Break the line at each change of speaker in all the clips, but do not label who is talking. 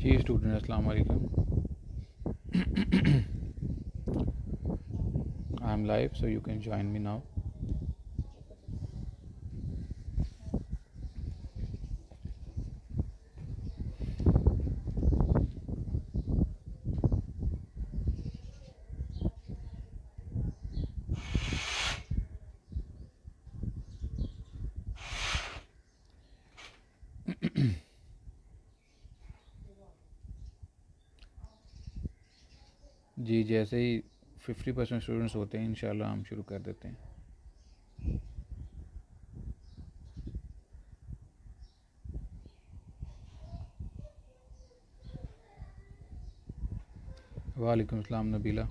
जी student, अस्सलाम वालेकुम। I am live so you can join me now. जी जैसे ही 50% स्टूडेंट्स होते हैं इंशाल्लाह हम शुरू कर देते हैं। वालेकुम अस्सलाम नबीला।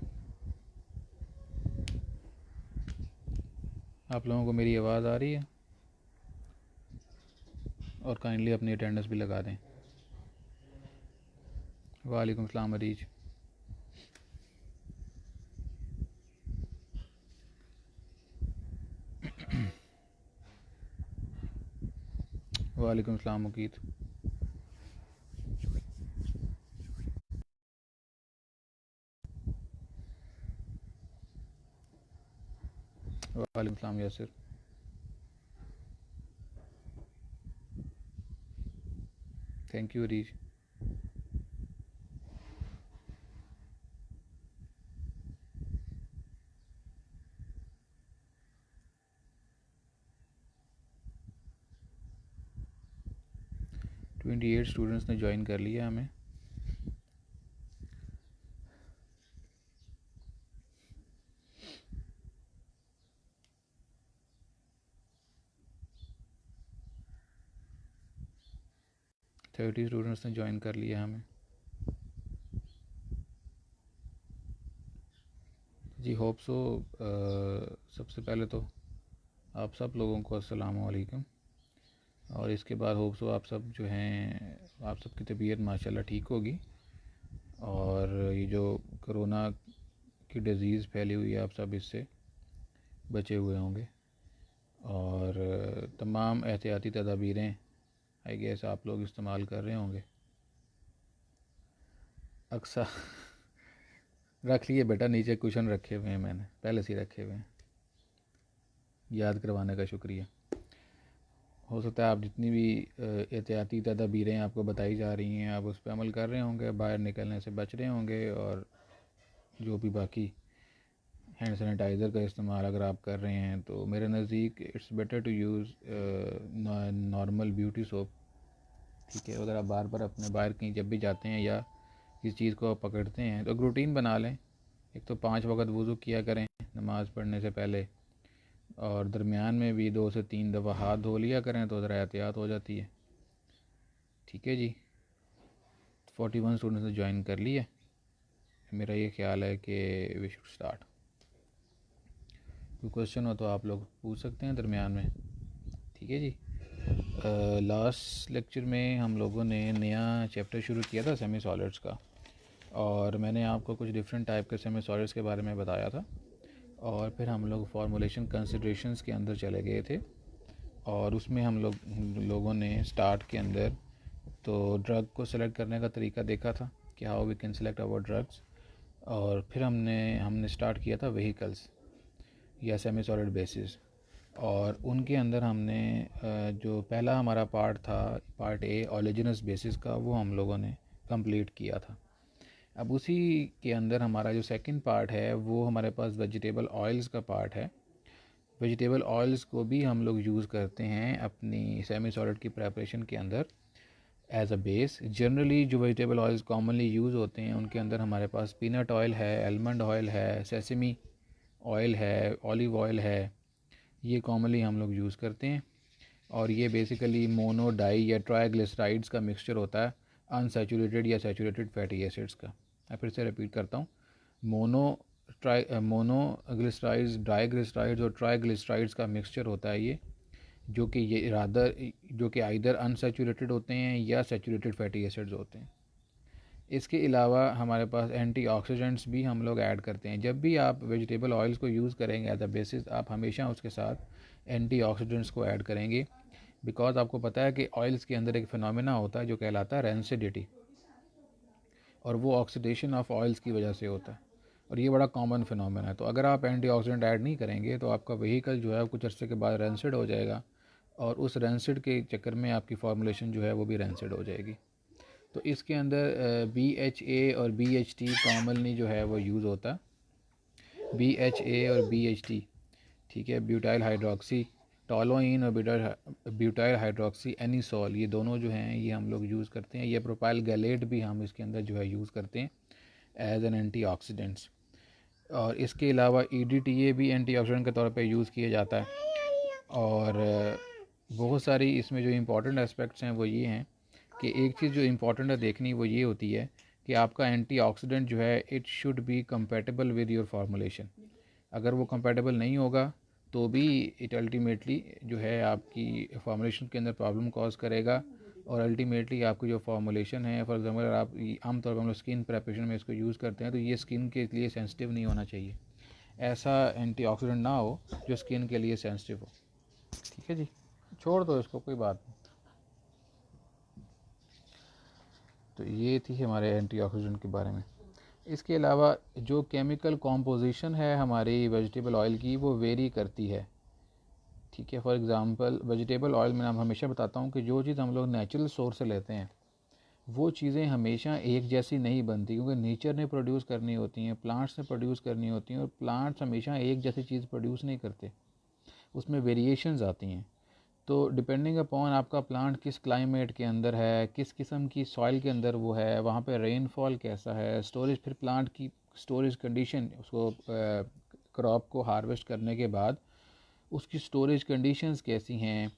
आप लोगों को मेरी आवाज़ आ रही है? और काइंडली अपनी अटेंडेंस भी लगा दें। वालेकुम अस्सलाम अरीज। वालेकुम अस्सलाम मुकीत। वालेकुम अस्सलाम Yasir. Thank you Areej. Twenty 8 students ने ज्वाइन कर लिया हमें। थर्टी स्टूडेंट्स ने ज्वाइन कर लिया हमें। जी होप सो। सबसे पहले तो आप सब लोगों को अस्सलाम वालेकुम। और इसके बाद होप सो आप सब जो हैं, आप सब की तबीयत माशाल्लाह ठीक होगी। और ये जो कोरोना की डिज़ीज़ फैली हुई है, आप सब इससे बचे हुए होंगे। और तमाम एहतियाती तदाबीरें आई गेस आप लोग इस्तेमाल कर रहे होंगे। अक्सर रख लिए बेटा, नीचे कुशन रखे हुए हैं, मैंने पहले से ही रखे हुए हैं। याद करवाने का शुक्रिया। हो सकता है आप जितनी भी एहतियाती तदाबीरें आपको बताई जा रही हैं आप उस पर अमल कर रहे होंगे, बाहर निकलने से बच रहे होंगे। और जो भी बाकी हैंड सैनिटाइज़र का इस्तेमाल अगर आप कर रहे हैं तो मेरे नज़दीक it's better to use normal beauty soap. ठीक है, अगर आप बार बार अपने बाहर कहीं जब भी जाते हैं या किसी चीज़ को आप पकड़ते हैं तो रूटीन बना लें। एक तो 5 वक्त वज़ू किया करें नमाज़ पढ़ने से पहले, और दरमियान में भी 2 से 3 दफ़ा हाथ धो लिया करें तो ज़रा एहतियात हो जाती है। ठीक है जी। 41 स्टूडेंट्स ने ज्वाइन कर लिया। मेरा ये ख्याल है कि वी शुड स्टार्ट। कोई क्वेश्चन हो तो आप लोग पूछ सकते हैं दरमियान में। ठीक है जी। लास्ट लेक्चर में हम लोगों ने नया चैप्टर शुरू किया था सेमी सॉलिड्स का, और मैंने आपको कुछ डिफरेंट टाइप के सेमी सॉलिड्स के बारे में बताया था। और फिर हम लोग फॉर्मुलेशन कंसिडरेशंस के अंदर चले गए थे, और उसमें हम लोगों ने स्टार्ट के अंदर तो ड्रग को सेलेक्ट करने का तरीका देखा था कि how we can select our drugs. और फिर हमने स्टार्ट किया था व्हीकल्स या सेमी सॉलिड बेसिस। और उनके अंदर हमने जो पहला हमारा पार्ट था, पार्ट ए ओलिजिनस बेसिस का, वो हम लोगों ने कंप्लीट किया था। अब उसी के अंदर हमारा जो सेकंड पार्ट है वो हमारे पास वेजिटेबल ऑयल्स का पार्ट है। वेजिटेबल ऑयल्स को भी हम लोग यूज़ करते हैं अपनी सेमी सॉलिड की प्रेपरेशन के अंदर एज अ बेस। जनरली जो वेजिटेबल ऑयल्स कॉमनली यूज़ होते हैं उनके अंदर हमारे पास पीनट ऑयल है, आलमंड ऑयल है, सेसमी ऑयल है, ऑलिव ऑयल है। ये कॉमनली हम लोग यूज़ करते हैं। और ये बेसिकली मोनो डाई या ट्राइग्लिसराइड्स का मिक्सचर होता है, अनसैचुरेटेड या सैचुरेटेड फैटी एसिड्स का। मैं फिर से रिपीट करता हूँ। मोनो ग्लिसराइड्स, डाईग्लिसराइड्स और ट्राइग्लिसराइड्स का मिक्सचर होता है ये, जो कि आइदर अनसैचुरेटेड होते हैं या सैचुरेटेड फैटी एसिड्स होते हैं। इसके अलावा हमारे पास एंटीऑक्सीडेंट्स भी हम लोग ऐड करते हैं। जब भी आप वेजिटेबल ऑयल्स को यूज़ करेंगे एज अ बेसिस, आप हमेशा उसके साथ एंटीऑक्सीडेंट्स को ऐड करेंगे। बिकॉज आपको पता है कि ऑयल्स के अंदर एक फिनोमेना होता है जो कहलाता है रेंसिडिटी। और वो ऑक्सीडेशन ऑफ ऑयल्स की वजह से होता है, और ये बड़ा कॉमन फिनोमेना है। तो अगर आप एंटीऑक्सीडेंट ऐड नहीं करेंगे तो आपका व्हीकल जो है कुछ अर्से के बाद रेंसिड हो जाएगा, और उस रेंसिड के चक्कर में आपकी फार्मूलेशन जो है वो भी रेंसिड हो जाएगी। तो इसके अंदर BHA और BHT कॉमनली जो है वो यूज़ होता है। BHA और BHT, ठीक है, ब्यूटाइल हाइड्रोक्सी टोलोइन और ब्यूटाइल हाइड्रोक्सी एनिसोल, ये दोनों जो हैं ये हम लोग यूज़ करते हैं। ये प्रोपाइल गैलेट भी हम इसके अंदर जो है यूज़ करते हैं एज एन एंटीऑक्सीडेंट्स। और इसके अलावा EDTA भी एंटीऑक्सीडेंट के तौर पे यूज़ किया जाता है। और बहुत सारी इसमें जो इम्पोर्टेंट एस्पेक्ट्स हैं वो ये हैं कि एक चीज़ जो इम्पोर्टेंट है देखनी वो ये होती है कि आपका एंटीऑक्सीडेंट जो है it should be compatible with your formulation. अगर वो कंपैटिबल नहीं होगा तो भी इट अल्टीमेटली जो है आपकी फार्मूलेशन के अंदर प्रॉब्लम कॉज करेगा, और अल्टीमेटली आपकी जो फार्मूलेशन है, फॉर एग्जांपल अगर आप आमतौर पर हम लोग स्किन प्रेपरेशन में इसको यूज़ करते हैं तो ये स्किन के लिए सेंसिटिव नहीं होना चाहिए। ऐसा एंटीऑक्सीडेंट ना हो जो स्किन के लिए सेंसिटिव हो। ठीक है जी, छोड़ दो इसको, कोई बात नहीं। तो ये थी हमारे एंटीऑक्सीडेंट के बारे में। इसके अलावा जो केमिकल कॉम्पोजिशन है हमारी वेजिटेबल ऑयल की वो वेरी करती है। ठीक है, फॉर एग्ज़ाम्पल वेजिटेबल ऑयल में मैं हमेशा बताता हूँ कि जो चीज़ हम लोग नेचुरल सोर्स से लेते हैं वो चीज़ें हमेशा एक जैसी नहीं बनती, क्योंकि नेचर ने प्रोड्यूस करनी होती हैं, प्लांट्स ने प्रोड्यूस करनी होती हैं, और प्लांट्स हमेशा एक जैसी चीज़ प्रोड्यूस नहीं करते, उसमें वेरिएशंस आती हैं। तो डिपेंडिंग अपॉन आपका प्लांट किस क्लाइमेट के अंदर है, किस किस्म की सॉइल के अंदर वो है, वहाँ पे रेनफॉल कैसा है, स्टोरेज, फिर प्लांट की स्टोरेज कंडीशन, उसको क्रॉप को हार्वेस्ट करने के बाद उसकी स्टोरेज कंडीशंस कैसी हैं,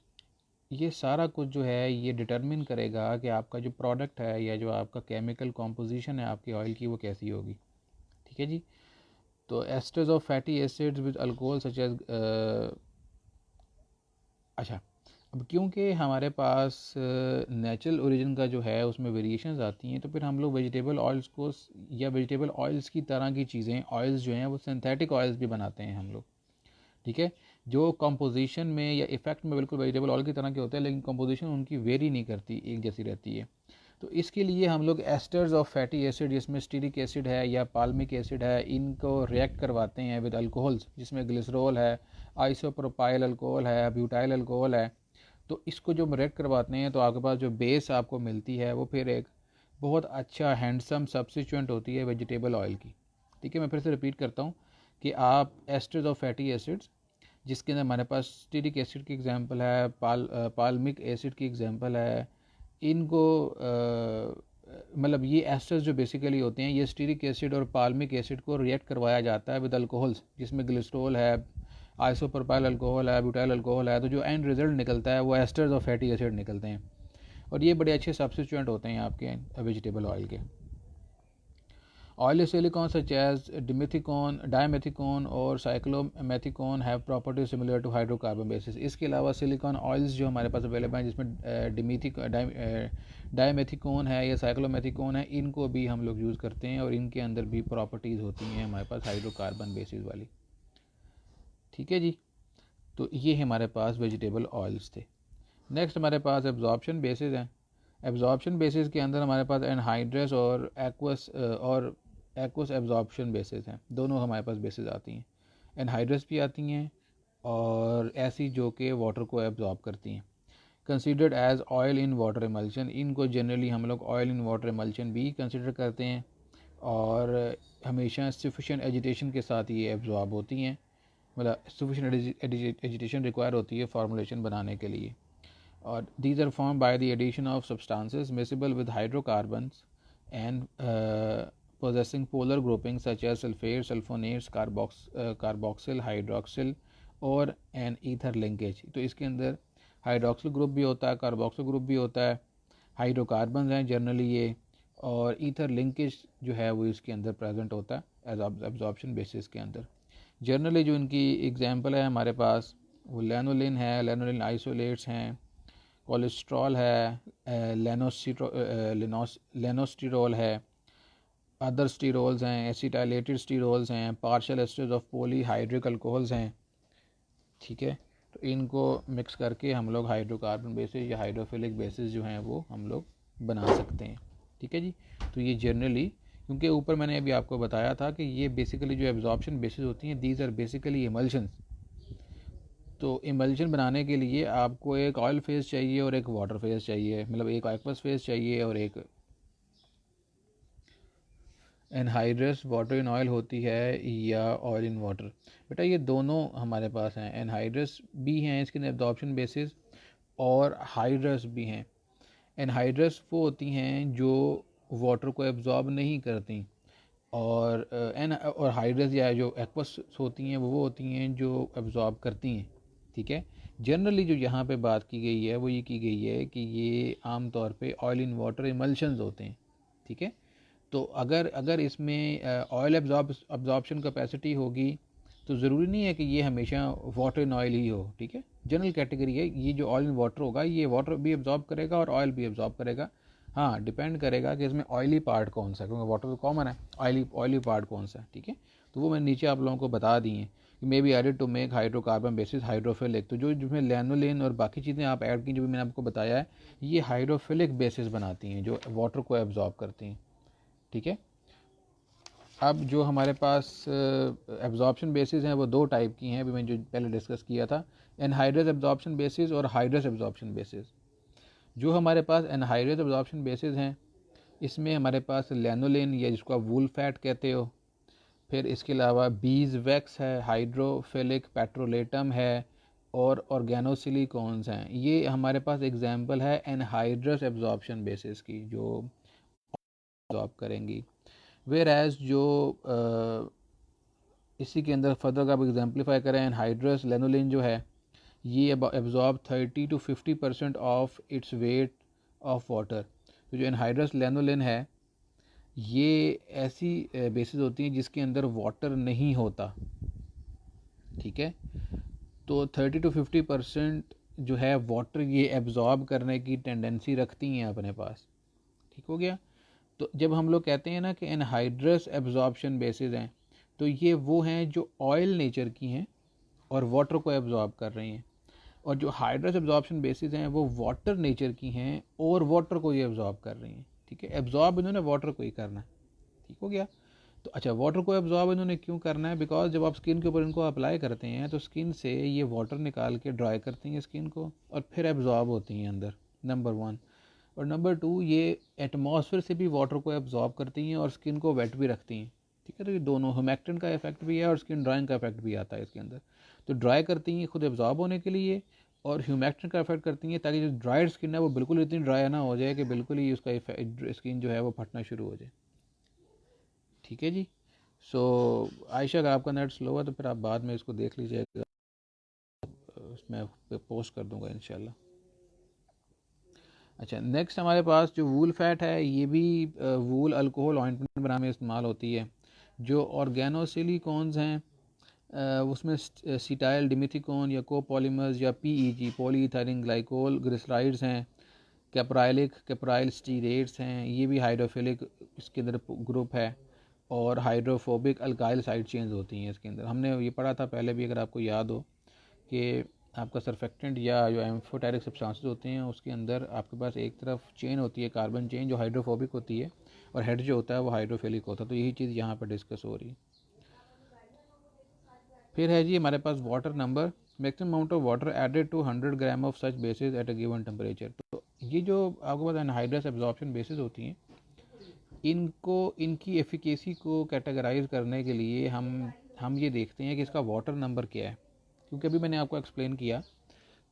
ये सारा कुछ जो है ये डिटरमिन करेगा कि आपका जो प्रोडक्ट है या जो आपका केमिकल कॉम्पोजिशन है आपकी ऑयल की वो कैसी होगी। ठीक है जी। तो esters of fatty acids with alcohol such as, अच्छा, अब क्योंकि हमारे पास नेचुरल ओरिजिन का जो है उसमें वेरिएशंस आती हैं, तो फिर हम लोग वेजिटेबल ऑयल्स को या वेजिटेबल ऑयल्स की तरह की चीज़ें, ऑयल्स जो हैं वो सिंथेटिक ऑयल्स भी बनाते हैं हम लोग। ठीक है, जो कंपोजिशन में या इफ़ेक्ट में बिल्कुल वेजिटेबल ऑयल की तरह के होते हैं, लेकिन कंपोजिशन उनकी वेरी नहीं करती, एक जैसी रहती है। तो इसके लिए हम लोग एस्टर्स ऑफ फैटी एसिड, जिसमें स्टीरिक एसिड है या पाल्मिक एसिड है, इनको रिएक्ट करवाते हैं विद अल्कोहल्स, जिसमें ग्लिसरॉल है, आइसोप्रोपाइल अल्कोहल है, ब्यूटाइल अल्कोहल है। तो इसको जो रिएक्ट करवाते हैं तो आपके पास जो बेस आपको मिलती है वो फिर एक बहुत अच्छा हैंडसम सब्सिट्यूएंट होती है वेजिटेबल ऑयल की। ठीक है, मैं फिर से रिपीट करता हूँ कि आप एस्टर्स ऑफ फैटी एसिड्स, जिसके अंदर हमारे पास स्टीरिक एसिड की एग्जांपल है, पाल्मिक एसिड की एग्जांपल है, इनको मतलब ये एस्टर्स जो बेसिकली होते हैं ये स्टीरिक एसिड और पाल्मिक एसिड को रिएक्ट करवाया जाता है विद अल्कोहल्स, जिसमें ग्लिसरॉल है, आइसोप्रोपाइल अल्कोहल है, ब्यूटाइल अल्कोहल है। तो जो एंड रिजल्ट निकलता है वो एस्टर्स ऑफ फैटी एसिड निकलते हैं, और ये बड़े अच्छे सब्सिट्यूएंट होते हैं आपके वेजिटेबल ऑयल के। Oily silicon such as dimethiconone और cyclomethicone have properties similar to hydrocarbon bases। इसके अलावा सिलिकॉन ऑयल्स जो हमारे पास अवेलेबल हैं जिसमें डायमेथिकोन है या साइक्लोमेथिकोन है, इनको भी हम लोग यूज़ करते हैं और इनके अंदर भी प्रॉपर्टीज़ होती हैं हमारे पास हाइड्रोकार्बन बेसिस वाली। ठीक है जी, तो ये हमारे पास वेजिटेबल ऑयल्स थे। नेक्स्ट हमारे पास एब्जॉर्प्शन बेसिस हैं। एब्जॉर्प्शन बेसिस के अंदर हमारे पास एनहाइड्रस और एक्वस एब्जॉर्प्शन बेसिस हैं, दोनों हमारे पास बेसिस आती हैं। एनहाइड्रस भी आती हैं और ऐसी जो कि वाटर को एब्जॉर्ब करती हैं। Considered as oil in water emulsion, इनको जनरली हम लोग ऑयल इन वाटर एमल्शन भी कंसिडर करते हैं, और हमेशा सफिशेंट एजिटेशन के साथ ये एब्जॉर्ब होती हैं, मतलब सफिशेंट एजिटेशन रिक्वायर होती है फार्मूलेशन बनाने के लिए। और these are formed by the addition of substances miscible with hydrocarbons and possessing polar groupings such as sulfates, sulfonates, carboxyl, hydroxyl और an ether linkage। तो इसके अंदर हाइड्रोक्सिल ग्रुप भी होता है, कार्बोक्सिल ग्रुप भी होता है, हाइड्रोकार्बन हैं जनरली ये, और ईथर लिंकेज जो है वो इसके अंदर प्रेजेंट होता है एज एब्जॉर्प्शन बेसिस के अंदर। जनरली जो इनकी एग्जांपल है हमारे पास वो लेनोलिन है, लेनोलिन आइसोलेट्स हैं, कोलेस्ट्रॉल है, लेनोस्टिरोल है, अदर स्टीरोल्स हैं, एसिटाइलेटेड स्टीरोल्स हैं, partial asters of polyhydric alcohols हैं। ठीक है, तो इनको मिक्स करके हम लोग हाइड्रोकार्बन बेसिस या हाइड्रोफिलिक बेसिस जो हैं वो हम लोग बना सकते हैं। ठीक है जी। तो ये जनरली, क्योंकि ऊपर मैंने अभी आपको बताया था कि ये बेसिकली जो एब्जॉर्प्शन बेसिस होती हैं, दीज आर बेसिकली इमल्शंस। तो इमल्शन बनाने के लिए आपको एक ऑयल फेज चाहिए और एक वाटर फेज चाहिए, मतलब एक एक्वस फेज चाहिए और एक एनहाइड्रस वाटर इन ऑयल होती है या ऑयल इन वाटर। बेटा ये दोनों हमारे पास हैं, एनहाइड्रस भी हैं इसके एब्जॉर्प्शन बेसिस और हाइड्रस भी हैं। एनहाइड्रस वो होती हैं जो वाटर को एब्जॉर्ब नहीं करती, और हाइड्रस या जो एक्वस होती हैं वो होती हैं जो एब्जॉर्ब करती हैं। ठीक है। जनरली जो यहाँ पे बात की गई है वो ये की गई है कि ये आम तौर पे ऑयल इन वाटर इमल्शंस होते हैं। ठीक है। तो अगर अगर इसमें ऑयल एब्जॉर्प्शन कैपेसिटी होगी तो ज़रूरी नहीं है कि ये हमेशा वाटर इन ऑयल ही हो। ठीक है। जनरल कैटेगरी है, ये जो ऑयल इन वाटर होगा ये वाटर भी एब्जॉर्ब करेगा और ऑयल भी एब्जॉर्ब करेगा। हाँ, डिपेंड करेगा कि इसमें ऑयली पार्ट कौन सा है, क्योंकि वाटर तो कॉमन है, ऑयली पार्ट कौन सा है। ठीक है। तो वो मैंने नीचे आप लोगों को बता दी हैं कि may be added to make hydrocarbon bases hydrophilic. तो जो जिसमें लैनोलिन और बाकी चीज़ें आप ऐड की जो भी मैंने आपको बताया है, ये हाइड्रोफिलिक बेसिस बनाती हैं जो वाटर को एब्जॉर्ब करती हैं। ठीक है। अब जो हमारे पास एब्जॉर्प्शन बेसिस हैं वो दो टाइप की हैं, अभी मैंने जो पहले डिस्कस किया था, एनहाइड्रस एब्जॉर्प्शन बेसिस और हाइड्रस एब्जॉर्प्शन बेसिस। जो हमारे पास एनहाइड्रस एब्जॉर्प्शन बेसिस हैं इसमें हमारे पास लैनोलिन या जिसको आप वूल फैट कहते हो, फिर इसके अलावा बीज वैक्स है, हाइड्रोफिलिक पेट्रोलेटम है और ऑर्गेनोसिलिकॉन्स हैं। ये हमारे पास एग्जाम्पल है एनहाइड्रस एब्जॉर्प्शन बेसिस की जो एब्जॉर्ब करेंगी। वेर एज जो इसी के अंदर फर्दर आप एग्जाम्पलीफाई करें, एनहाइड्रस लैनोलिन जो है ये absorb 30 to 50% of its weight of water. तो जो एनहाइड्रस लैनोलिन है ये ऐसी बेसिस होती हैं जिसके अंदर वाटर नहीं होता। ठीक है। तो 30 to 50% जो है वाटर ये एब्जॉर्ब करने की टेंडेंसी रखती हैं अपने पास। ठीक हो गया। तो जब हम लोग कहते हैं ना कि एनहाइड्रस एब्जॉर्प्शन बेसिस हैं, तो ये वो हैं जो ऑयल नेचर की हैं और वाटर को एब्जॉर्ब कर रही हैं, और जो हाइड्रस एब्जॉर्प्शन बेसिस हैं वो वाटर नेचर की हैं और वाटर को ये एब्जॉर्ब कर रही हैं। ठीक है। एब्जॉर्ब इन्होंने वाटर को ही करना है। ठीक हो गया। तो अच्छा, वाटर को एब्जॉर्ब इन्होंने क्यों करना है? बिकॉज जब आप स्किन के ऊपर इनको अप्लाई करते हैं तो स्किन से ये वाटर निकाल के ड्राई करती हैं स्किन को और फिर एब्जॉर्ब होती हैं अंदर, नंबर वन। और नंबर टू, ये एटमॉस्फेयर से भी वाटर को एब्जॉर्ब करती हैं और स्किन को वेट भी रखती हैं। ठीक है। तो ये दोनों, ह्यूमेक्टिन का इफेक्ट भी है और स्किन ड्राइंग का इफेक्ट भी आता है इसके अंदर। तो ड्राई करती हैं खुद एब्जॉर्ब होने के लिए, और ह्यूमेक्टिन का इफेक्ट करती हैं ताकि जो ड्राइड स्किन है वो बिल्कुल इतनी ड्राई ना हो जाए कि बिल्कुल ही उसका स्किन जो है वो फटना शुरू हो जाए। ठीक है जी। सो आयशा, अगर आपका नेट स्लो है तो फिर आप बाद में इसको देख लीजिएगा, उसमें पोस्ट कर दूंगा इंशाल्लाह। अच्छा, नेक्स्ट हमारे पास जो वूल फैट है ये भी वूल अल्कोहल ऑइंटमेंट बनाने में इस्तेमाल होती है। जो ऑर्गेनोसिलिकॉन्स हैं उसमें सीटाइल डिमिथिकोन या कोपॉलीमर्स या पीईजी पॉलीइथाइलिन ग्लाइकोल ग्लिसराइड्स हैं, कैप्राइल स्टीरेट्स हैं, ये भी हाइड्रोफिलिक इसके अंदर ग्रुप है, और हाइड्रोफोबिक अल्काइल साइड चेंज होती हैं इसके अंदर। हमने ये पढ़ा था पहले भी, अगर आपको याद हो, कि आपका सरफेक्टेंट या जो एम्फोटेरिक सब्सटेंसेस होते हैं उसके अंदर आपके पास एक तरफ चेन होती है, कार्बन चेन, जो हाइड्रोफोबिक होती है, और हेड जो होता है वो हाइड्रोफिलिक होता है। तो यही चीज़ यहाँ पर डिस्कस हो रही है। फिर है जी हमारे पास water number, maximum amount of water added to 100 gram of such basis at a given temperature. तो ये जो आपके पास एनहाइड्रस एब्जॉर्प्शन बेसिस होती हैं, इनको इनकी एफिकेसी को कैटेगराइज करने के लिए हम ये देखते हैं कि इसका वाटर नंबर क्या है। क्योंकि अभी मैंने आपको एक्सप्लेन किया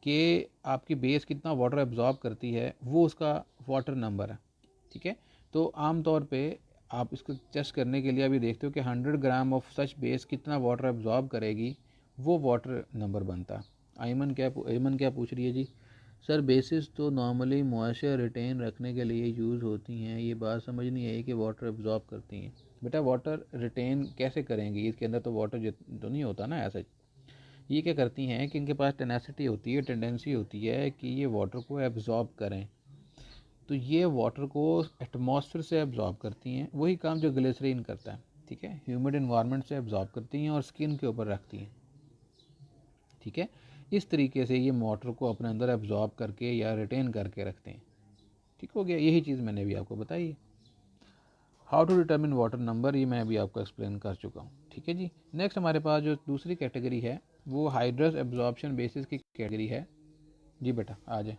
कि आपकी बेस कितना वाटर एब्जॉर्ब करती है, वो उसका वाटर नंबर है। ठीक है। तो आम तौर पे आप इसको टेस्ट करने के लिए अभी देखते हो कि 100 ग्राम ऑफ सच बेस कितना वाटर एब्जॉर्ब करेगी, वो वाटर नंबर बनता है। आयमन क्या पूछ रही है जी? सर, बेसिस तो नॉर्मली मॉइस्चर रिटेन रखने के लिए यूज़ होती हैं, ये बात समझ नहीं आई कि वाटर एब्जॉर्ब करती हैं। बेटा वाटर रिटेन कैसे करेंगी? इसके अंदर तो वाटर तो नहीं होता ना ऐसा। ये क्या करती हैं कि इनके पास टेनेसिटी होती है, टेंडेंसी होती है कि ये वाटर को एब्जॉर्ब करें। तो ये वाटर को एटमॉस्फेयर से एब्जॉर्ब करती हैं, वही काम जो ग्लिसरीन करता है। ठीक है। ह्यूमिड इन्वायरमेंट से एब्जॉर्ब करती हैं और स्किन के ऊपर रखती हैं। ठीक है। इस तरीके से ये वाटर को अपने अंदर एब्जॉर्ब करके या रिटेन करके रखते हैं। ठीक हो गया। यही चीज़ मैंने भी आपको बताई है। How to determine water number, ये मैं अभी आपको एक्सप्लेन कर चुका हूँ, ठीक है जी। नेक्स्ट हमारे पास जो दूसरी कैटेगरी है वो हाइड्रस एब्जॉर्प्शन बेसिस की कैटेगरी है। जी बेटा आ जाए।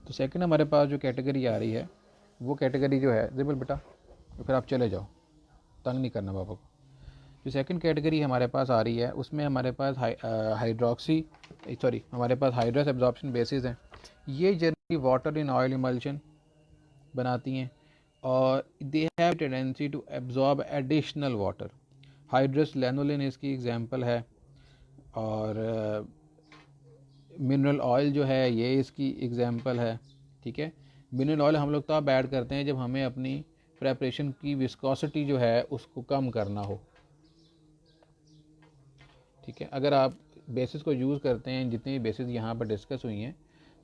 तो सेकंड हमारे पास जो कैटेगरी आ रही है वो कैटेगरी जो है जिबल बेटा, तो फिर आप चले जाओ, तंग नहीं करना पापा को। जो सेकंड कैटेगरी हमारे पास आ रही है उसमें हमारे पास हमारे पास हाइड्रस एब्जॉर्प्शन बेसिस हैं। ये generally water in oil emulsion बनाती हैं और they have tendency to absorb additional water. Hydrous lanolin इसकी एग्जांपल है, और मिनरल ऑयल जो है ये इसकी एग्जांपल है, ठीक है। मिनरल ऑयल हम लोग तब ऐड करते हैं जब हमें अपनी प्रेपरेशन की विस्कोसिटी जो है उसको कम करना हो, ठीक है। अगर आप बेसिस को यूज़ करते हैं, जितनी भी बेसिस यहाँ पर डिस्कस हुई हैं,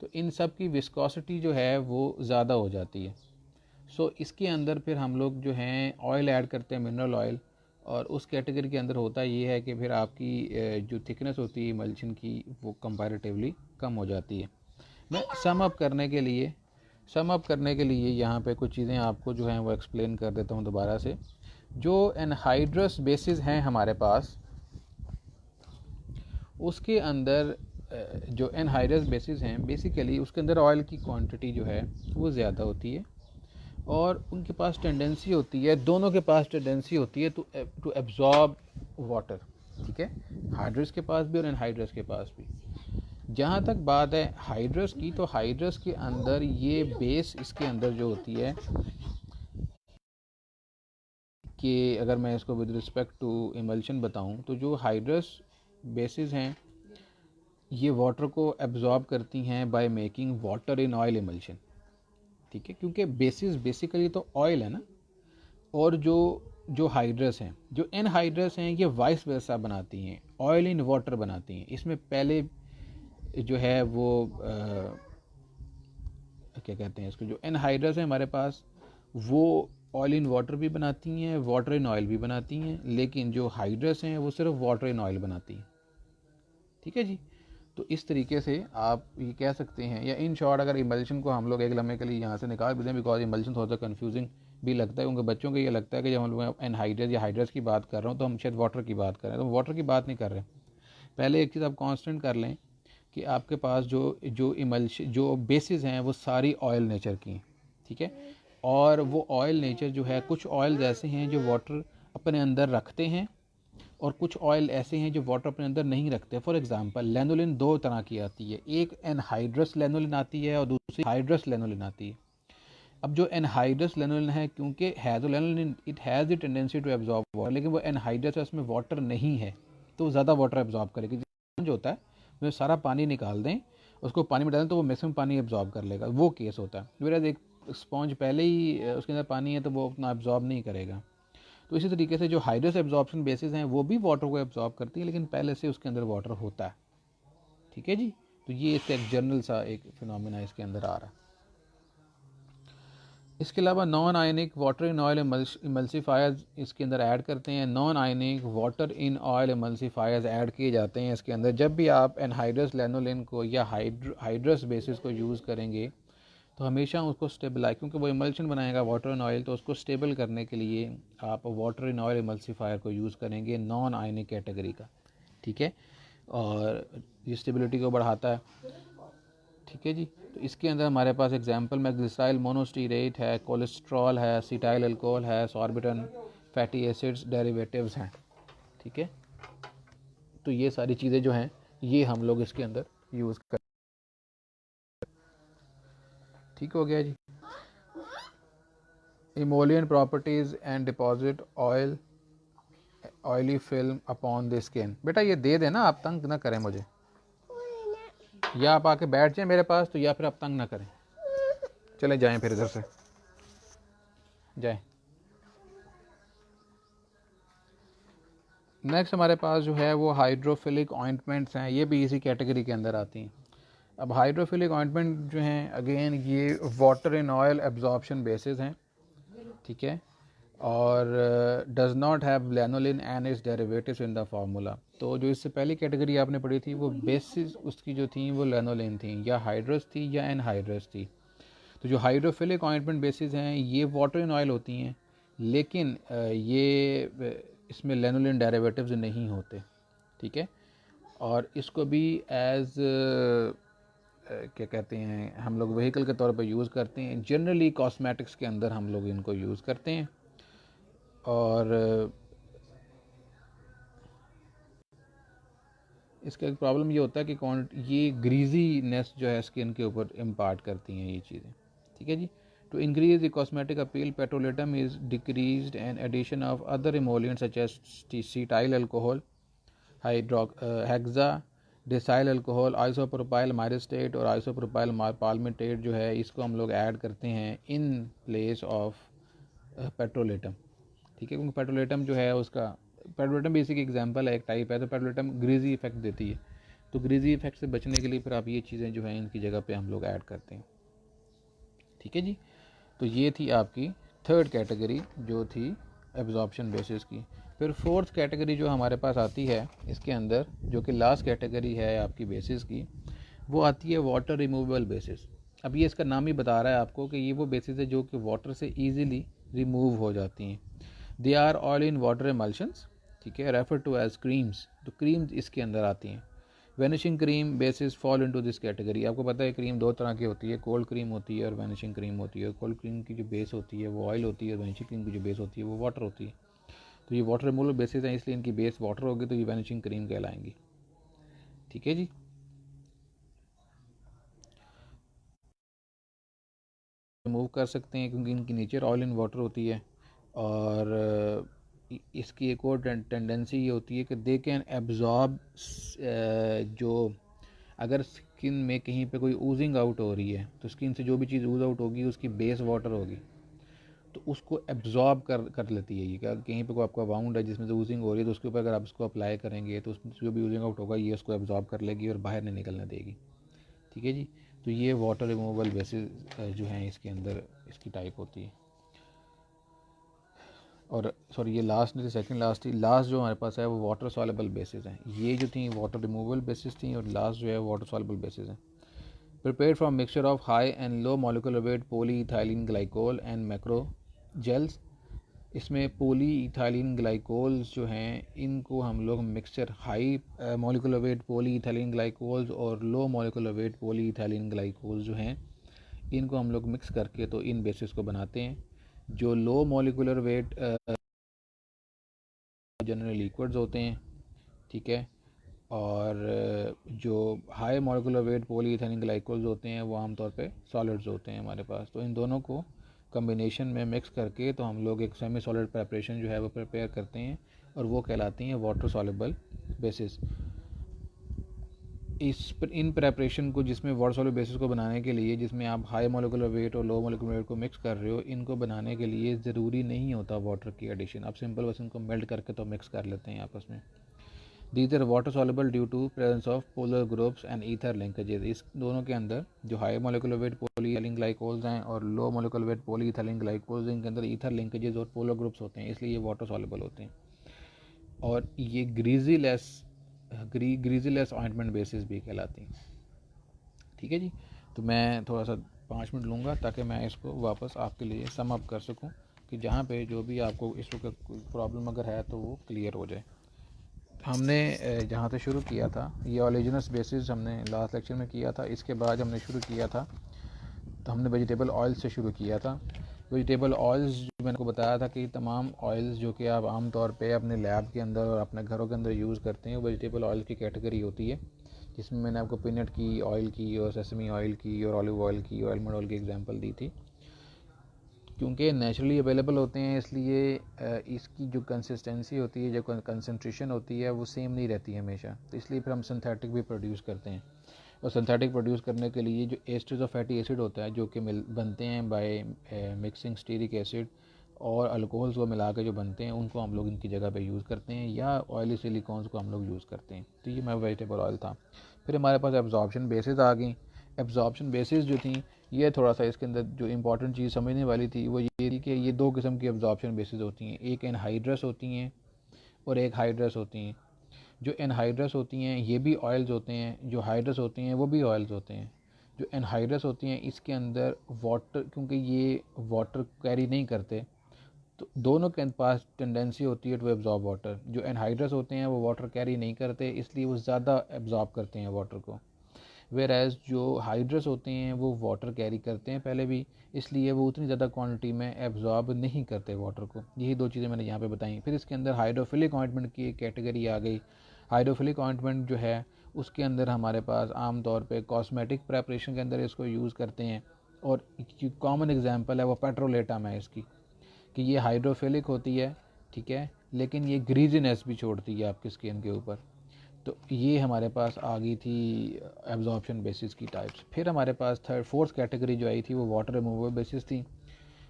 तो इन सब की विस्कोसिटी जो है वो ज़्यादा हो जाती है। सो इसके अंदर फिर हम लोग जो हैं ऑयल ऐड करते हैं, मिनरल ऑयल, और उस कैटेगरी के अंदर होता ये है कि फिर आपकी जो थिकनेस होती है इमल्शन की वो कंपैरेटिवली कम हो जाती है। मैं सम अप करने के लिए यहाँ पे कुछ चीज़ें आपको जो हैं वो एक्सप्लेन कर देता हूँ दोबारा से। जो एनहाइड्रस बेसिस हैं हमारे पास, उसके अंदर जो एनहाइड्रस बेसिस हैं बेसिकली उसके अंदर ऑयल की क्वांटिटी जो है वो ज़्यादा होती है, और उनके पास टेंडेंसी होती है, दोनों के पास टेंडेंसी होती है टू एब्जॉर्ब वाटर, ठीक है। हाइड्रस के पास भी और एनहाइड्रस के पास भी। जहाँ तक बात है हाइड्रस की, तो हाइड्रस के अंदर ये बेस इसके अंदर जो होती है कि अगर मैं इसको विद रिस्पेक्ट टू इमल्शन बताऊं, तो जो हाइड्रस बेसिस हैं ये वाटर को एब्जॉर्ब करती हैं by making water in oil emulsion, ठीक है। क्योंकि बेसिस बेसिकली तो ऑयल है ना, और जो हाइड्रस हैं, जो एनहाइड्रस हैं, ये वाइस वर्सा बनाती हैं, ऑयल इन वाटर बनाती हैं। इसमें पहले जो है वो क्या कहते हैं इसको, जो एनहाइड्रस है हमारे पास वो ऑयल इन वाटर भी बनाती हैं, वाटर इन ऑयल भी बनाती हैं, लेकिन जो हाइड्रस हैं वो सिर्फ वाटर इन ऑयल बनाती हैं, ठीक है जी। तो इस तरीके से आप ये कह सकते हैं, या इन शॉर्ट अगर इमल्शन को हम लोग एक लम्हे के लिए यहाँ से निकाल भी दें, बिकॉज इमल्शन थोड़ा सा कन्फ्यूजिंग भी लगता है, क्योंकि बच्चों को ये लगता है कि जब हम लोग एनहाइड्रस या हाइड्रस की बात कर रहा हूँ तो हम शायद वाटर की बात कर रहे हैं, तो वाटर की बात नहीं कर रहे हैं। पहले एक चीज़ आप कॉन्स्टेंट कर लें कि आपके पास जो बेसिस हैं वो सारी ऑयल नेचर की हैं, ठीक है। और वो ऑयल नेचर जो है, कुछ ऑयल ऐसे हैं जो वाटर अपने अंदर रखते हैं, और कुछ ऑयल ऐसे हैं जो वाटर अपने अंदर नहीं रखते। फॉर एग्जांपल लैनोलिन दो तरह की आती है, एक एनहाइड्रस लैनोलिन आती है और दूसरी हाइड्रस लैनोलिन आती है। अब जो एनहाइड्रस लैनोलिन है, क्योंकि hydrous lanolin it has the tendency to absorb water, लेकिन वो एनहाइड्रस है, उसमें वाटर नहीं है, तो ज़्यादा वाटर एब्जॉर्ब करेगी। जो होता है उसमें सारा पानी निकाल दें, उसको पानी में डालें तो वो मैक्सिमम पानी एब्जॉर्ब कर लेगा, वो केस होता है। मेरा एक स्पॉन्ज पहले ही उसके अंदर पानी है तो वो उतना एब्जॉर्ब नहीं करेगा। तो इसी तरीके से जो हाइड्रस एब्जॉर्प्शन बेसिस हैं वो भी वाटर को एब्जॉर्ब करती है, लेकिन पहले से उसके अंदर वाटर होता है, ठीक है जी। तो ये इसका एक जनरल सा एक फिनोमेना इसके अंदर आ रहा है। इसके अलावा non ionic water in oil emulsifiers इसके अंदर ऐड करते हैं। Non ionic water in oil emulsifiers add किए जाते हैं इसके अंदर। जब भी आप एनहाइड्रस लैनोलिन को या हाइड्रस बेसिस को यूज़ करेंगे तो हमेशा उसको स्टेबलाइज, क्योंकि वो इमल्शन बनाएगा वाटर इन ऑयल, तो उसको स्टेबल करने के लिए आप वाटर इन ऑयल इमल्सीफायर को यूज़ करेंगे नॉन आयनिक कैटेगरी का, ठीक है। और ये स्टेबिलिटी को बढ़ाता है, ठीक है जी। तो इसके अंदर हमारे पास एग्जांपल में ग्लिसराइल मोनोस्टीरेट है, कोलेस्ट्रॉल है, सीटाइल अल्कोहल है, सॉर्बिटन फैटी एसिड्स डेरिवेटिव्स हैं, ठीक है। तो ये सारी चीज़ें जो हैं ये हम लोग इसके अंदर यूज़ कर, ठीक हो गया जी। Emollient properties and deposit oily film upon the skin. बेटा ये दे देना, आप तंग ना करें मुझे, या आप आके बैठ जाएं मेरे पास, तो या फिर आप तंग ना करें। चले जाएं फिर इधर से जाएं। नेक्स्ट हमारे पास जो है वो हाइड्रोफिलिक ऑइंटमेंट्स हैं, ये भी इसी कैटेगरी के अंदर आती हैं। अब हाइड्रोफिलिक ऑइंटमेंट जो हैं अगेन ये water in oil absorption bases हैं, ठीक है, और does not have lanolin and it's derivatives in the formula. तो जो इससे पहली कैटेगरी आपने पढ़ी थी वो बेसिस उसकी जो थी वो लैनोलेन थी, या हाइड्रस थी या एनहाइड्रस थी। तो जो हाइड्रोफिलिक ऑइंटमेंट बेसिस हैं ये वाटर इन ऑयल होती हैं, लेकिन ये इसमें लैनोलेन डेरिवेटिव्स नहीं होते, ठीक है। और इसको भी एज क्या कहते हैं हम लोग व्हीकल के तौर पर यूज़ करते हैं। जनरली कॉस्मेटिक्स के अंदर हम लोग इनको यूज़ करते हैं। और इसका एक प्रॉब्लम ये होता है कि ये ग्रीजीनेस जो है स्किन के ऊपर इम्पार्ट करती हैं ये चीज़ें, ठीक है जी। To increase the cosmetic appeal petrolatum is decreased and addition of other emollient such as cetyl alcohol, hexadecyl alcohol, isopropyl myristate और आइसोप्रोपाइल पाल्मिटेट जो है इसको हम लोग ऐड करते हैं इन प्लेस ऑफ पेट्रोलेटम, ठीक है। क्योंकि पेट्रोलेटम जो है उसका पेट्रोलेटम बेसिक एग्जांपल है, एक टाइप है। तो पेट्रोलेटम ग्रीजी इफेक्ट देती है, तो ग्रीजी इफेक्ट से बचने के लिए फिर आप ये चीज़ें जो हैं इनकी जगह पे हम लोग ऐड करते हैं, ठीक है जी। तो ये थी आपकी थर्ड कैटेगरी जो थी एब्जॉर्प्शन बेसिस की। फिर फोर्थ कैटेगरी जो हमारे पास आती है इसके अंदर, जो कि लास्ट कैटेगरी है आपकी बेसिस की, वो आती है वाटर रिमूवेबल बेसिस। अब ये इसका नाम ही बता रहा है आपको कि ये वो बेसिस है जो कि वाटर से ईजिली रिमूव हो जाती हैं। They are oil in water emulsions, ठीक है, रेफर टू एज क्रीम्स। तो क्रीम्स इसके अंदर आती हैं। Vanishing cream basis fall into this category. आपको पता है क्रीम दो तरह की होती है, कोल्ड क्रीम होती है और वैनिशिंग क्रीम होती है। कोल्ड क्रीम की जो बेस होती है वो ऑयल होती है, और वैनिशिंग क्रीम की जो बेस होती है वो वाटर होती है। तो ये वाटर रिमूवल बेसिस है, इसलिए इनकी बेस वाटर होगी, तो ये वैनिशिंग क्रीम कहलाएंगी, ठीक है जी। रिमूव कर सकते हैं क्योंकि इनकी नेचर ऑयल इन वाटर होती है। और इसकी एक और टेंडेंसी ये होती है कि दे कैन एब्जॉर्ब, जो अगर स्किन में कहीं पे कोई ऊजिंग आउट हो रही है तो स्किन से जो भी चीज़ ऊज आउट होगी उसकी बेस वाटर होगी, तो उसको एब्जॉर्ब कर लेती है ये। क्या कहीं पे कोई आपका वाउंड है जिसमें से ऊजिंग हो रही है, तो उसके ऊपर अगर आप इसको अप्लाई करेंगे तो उसमें जो भी ऊजिंग आउट होगा ये उसको एब्जॉर्ब कर लेगी और बाहर नहीं निकलने देगी, ठीक है जी। तो ये वाटर रिमूवल बेसिस जो हैं इसके अंदर इसकी टाइप होती है। और सॉरी ये लास्ट नहीं थी, सेकंड लास्ट थी। लास्ट जो हमारे पास है वो वाटर सॉल्युबल बेसिस हैं। ये जो थी वाटर रिमूवल बेसिस थी, और लास्ट जो है वाटर सॉल्युबल बेसिस हैं। Prepared from mixture of high and low molecular weight polyethylene glycol and macrogols. इसमें पॉलीइथाइलिन ग्लाइकोल्स जो हैं इनको हम लोग mixture high molecular weight polyethylene glycols और low molecular weight polyethylene glycols जो हैं इनको हम लोग मिक्स करके तो इन बेसिस को बनाते हैं। जो लो मॉलिक्यूलर वेट जनरल लिक्विड्स होते हैं, ठीक है, और जो हाई मॉलिक्यूलर वेट पॉलीइथेनिल ग्लाइकोल्स होते हैं वो आमतौर पे सॉलिड्स होते हैं हमारे पास। तो इन दोनों को कम्बिनेशन में मिक्स करके तो हम लोग एक सेमी सॉलिड प्रेपरेशन जो है वो प्रिपेयर करते हैं, और वो कहलाती हैं वाटर सॉल्युबल बेसिस। इन प्रेपरेशन को, जिसमें वाटर सॉल्युबल बेसिस को बनाने के लिए, जिसमें आप हाई मॉलिक्यूलर वेट और लो मॉलिक्यूलर वेट को मिक्स कर रहे हो, इनको बनाने के लिए ज़रूरी नहीं होता वाटर की एडिशन। आप सिंपल बस इनको मेल्ट करके तो मिक्स कर लेते हैं आपस में। These are water soluble due to presence of polar groups and ether linkages. इस दोनों के अंदर जो high molecular weight polyethylene glycols हैं और low molecular weight polyethylene glycols, इनके अंदर ईथर लिंकेजेस और पोलर ग्रुप्स होते हैं, इसलिए ये वाटर सॉल्युबल होते हैं। और ये ग्रीजीलेस ऑइंटमेंट बेसिस भी कहलाती हैं, ठीक है जी। तो मैं थोड़ा सा 5 मिनट लूँगा ताकि मैं इसको वापस आपके लिए सम अप कर सकूँ, कि जहाँ पे जो भी आपको इस वक्त प्रॉब्लम अगर है तो वो क्लियर हो जाए। हमने जहाँ से शुरू किया था, ये ऑलिजिनस बेसिस हमने लास्ट लेक्चर में किया था। इसके बाद हमने शुरू किया था तो हमने वेजिटेबल ऑयल से शुरू किया था। वेजिटेबल ऑयल्स जो मैंने को बताया था कि तमाम ऑयल्स जो कि आप आम तौर पे अपने लैब के अंदर और अपने घरों के अंदर यूज़ करते हैं, वो वेजिटेबल ऑयल की कैटेगरी होती है, जिसमें मैंने आपको पीनट की ऑयल की और सेसमी ऑयल की और ऑलिव ऑयल की और आलमंड ऑयल की एग्जांपल दी थी। क्योंकि नेचुरली अवेलेबल होते हैं इसलिए इसकी जो कंसिस्टेंसी होती है, जो कंसनट्रेशन होती है, वो सेम नहीं रहती हमेशा। तो इसलिए फिर हम सिंथेटिक भी प्रोड्यूस करते हैं। और सिंथेटिक प्रोड्यूस करने के लिए जो एस्टर्स ऑफ फैटी एसिड होता है, जो कि बनते हैं बाय मिक्सिंग स्टीरिक एसिड और अल्कोहल्स को मिला के जो बनते हैं, उनको हम लोग इनकी जगह पे यूज़ करते हैं, या ऑयली सिलिकॉन्स को हम लोग यूज़ करते हैं। तो ये मैं वेजिटेबल ऑयल था। फिर हमारे पास एब्जॉर्प्शन बेसिस आ गई। एब्जॉर्प्शन बेसिस जो थी, ये थोड़ा सा इसके अंदर जो इंपॉर्टेंट चीज़ समझने वाली थी वो ये थी कि ये दो किस्म की एब्जॉर्प्शन बेसिस होती हैं, एक एनहाइड्रस होती हैं और एक हाइड्रस होती हैं। जो एनहाइड्रस होती हैं ये भी ऑयल्स होते हैं, जो हाइड्रस होती हैं वो भी ऑयल्स होते हैं। जो एनहाइड्रस होती हैं इसके अंदर वाटर, क्योंकि ये वाटर कैरी नहीं करते, तो दोनों के पास टेंडेंसी होती है टू एब्जॉर्ब वाटर। जो एनहाइड्रस होते हैं वो वाटर कैरी नहीं करते, इसलिए वो ज़्यादा एब्जॉर्ब करते हैं वाटर को। वेर एज़ जो हाइड्रस होते हैं वो वाटर कैरी करते हैं पहले भी, इसलिए वो उतनी ज़्यादा क्वांटिटी में एब्जॉर्ब नहीं करते वाटर को। यही दो चीज़ें मैंने यहाँ पे बताई। फिर इसके अंदर हाइड्रोफिलिक ऑइंटमेंट की एक कैटेगरी आ गई। हाइड्रोफिलिक ऑइंटमेंट जो है उसके अंदर हमारे पास आम तौर पे कॉस्मेटिक प्रेपरेशन के अंदर इसको यूज़ करते हैं, और कॉमन एग्जांपल है वो पेट्रोलेटम है इसकी, कि ये हाइड्रोफिलिक होती है, ठीक है, लेकिन ये ग्रीजीनेस भी छोड़ती है आपकी स्किन के ऊपर। तो ये हमारे पास आ गई थी एब्जॉर्प्शन बेसिस की टाइप्स। फिर हमारे पास थर्ड फोर्थ कैटेगरी जो आई थी वो वाटर रिमूवल बेसिस थी,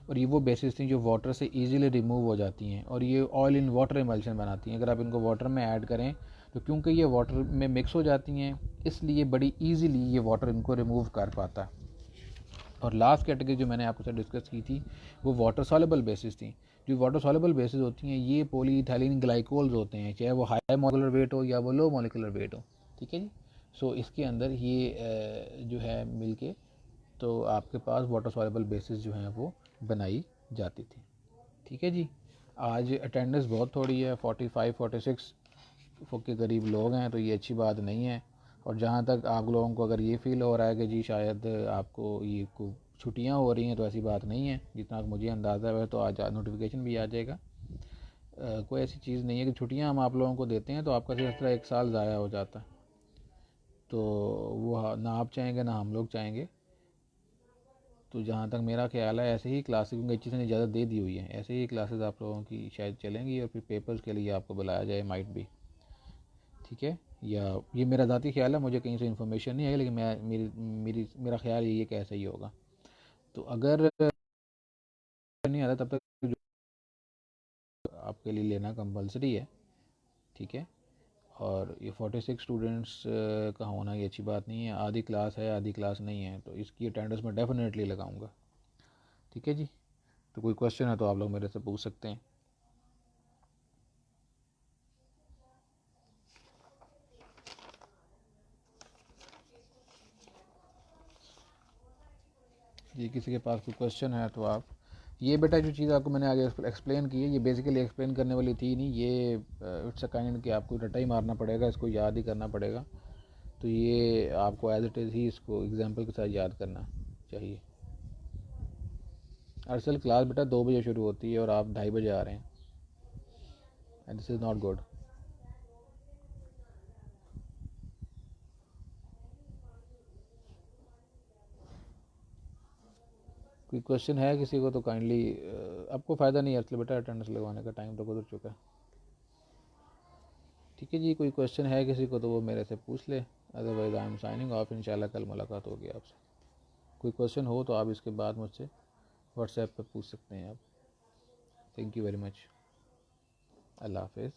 और ये वो बेसिस थी जो वाटर से इजीली रिमूव हो जाती हैं, और ये ऑयल इन वाटर इमल्शन बनाती हैं। अगर आप इनको वाटर में ऐड करें तो क्योंकि ये वाटर में मिक्स हो जाती हैं, इसलिए बड़ी ईजीली ये वाटर इनको रिमूव कर पाता है। और लास्ट कैटेगरी जो मैंने आपके साथ डिस्कस की थी वो वाटर सॉल्युबल बेसिस थी। जो वाटर सॉल्युबल बेसिस होती हैं ये पॉलीइथाइलिन ग्लाइकोल्स होते हैं, चाहे वो हाई मॉलिकुलर वेट हो या वो लो मॉलिकुलर वेट हो, ठीक है जी। सो इसके अंदर ये जो है मिलके तो आपके पास वाटर सॉल्युबल बेसिस जो हैं वो बनाई जाती थी, ठीक है जी। आज अटेंडेंस बहुत थोड़ी है, 45-46 के करीब लोग हैं, तो ये अच्छी बात नहीं है। और जहाँ तक आप लोगों को अगर ये फील हो रहा है कि जी शायद आपको ये छुट्टियाँ हो रही हैं, तो ऐसी बात नहीं है। जितना मुझे अंदाज़ा है तो आज नोटिफिकेशन भी आ जाएगा। कोई ऐसी चीज़ नहीं है कि छुट्टियाँ हम आप लोगों को देते हैं तो आपका सिर्फ तरह एक साल ज़ाया हो जाता है। तो वो ना आप चाहेंगे ना हम लोग चाहेंगे। तो जहाँ तक मेरा ख्याल है ऐसे ही क्लासेस, क्योंकि एच ने इजाज़त दे दी हुई है, ऐसे ही क्लासेस आप लोगों की शायद चलेंगी, और फिर पेपर्स के लिए आपको बुलाया जाए, माइट भी, ठीक है। या ये मेरा ज़ाती ख्याल है, मुझे कहीं से इन्फॉर्मेशन नहीं है, लेकिन मैं मेरा ख्याल यही है कि ऐसा ही होगा। तो अगर नहीं आता तब तक जो आपके लिए लेना कंपलसरी है, ठीक है। और ये 46 स्टूडेंट्स का होना ये अच्छी बात नहीं है। आधी क्लास है आधी क्लास नहीं है, तो इसकी अटेंडेंस मैं डेफिनेटली लगाऊंगा, ठीक है जी। तो कोई क्वेश्चन है तो आप लोग मेरे से पूछ सकते हैं। जी किसी के पास कोई क्वेश्चन है तो आप, ये बेटा जो चीज़ आपको मैंने आगे एक्सप्लेन की है ये बेसिकली एक्सप्लेन करने वाली थी नहीं, ये इट्स अ काइंड कि आपको रटा ही मारना पड़ेगा, इसको याद ही करना पड़ेगा। तो ये आपको एज इट इज़ ही इसको एग्जांपल के साथ याद करना चाहिए। असल क्लास बेटा 2 बजे शुरू होती है और आप 2:30 बजे आ रहे हैं, and this is not good. कोई क्वेश्चन है किसी को तो काइंडली, आपको फ़ायदा नहीं है असली बेटा अटेंडेंस लगवाने का, टाइम तो गुजर चुका है, ठीक है जी। कोई क्वेश्चन है किसी को तो वो मेरे से पूछ ले, otherwise I am signing off. इंशाल्लाह कल मुलाकात होगी आपसे। कोई क्वेश्चन हो तो आप इसके बाद मुझसे व्हाट्सएप पे पूछ सकते हैं आप। Thank you very much. अल्लाह हाफिज़।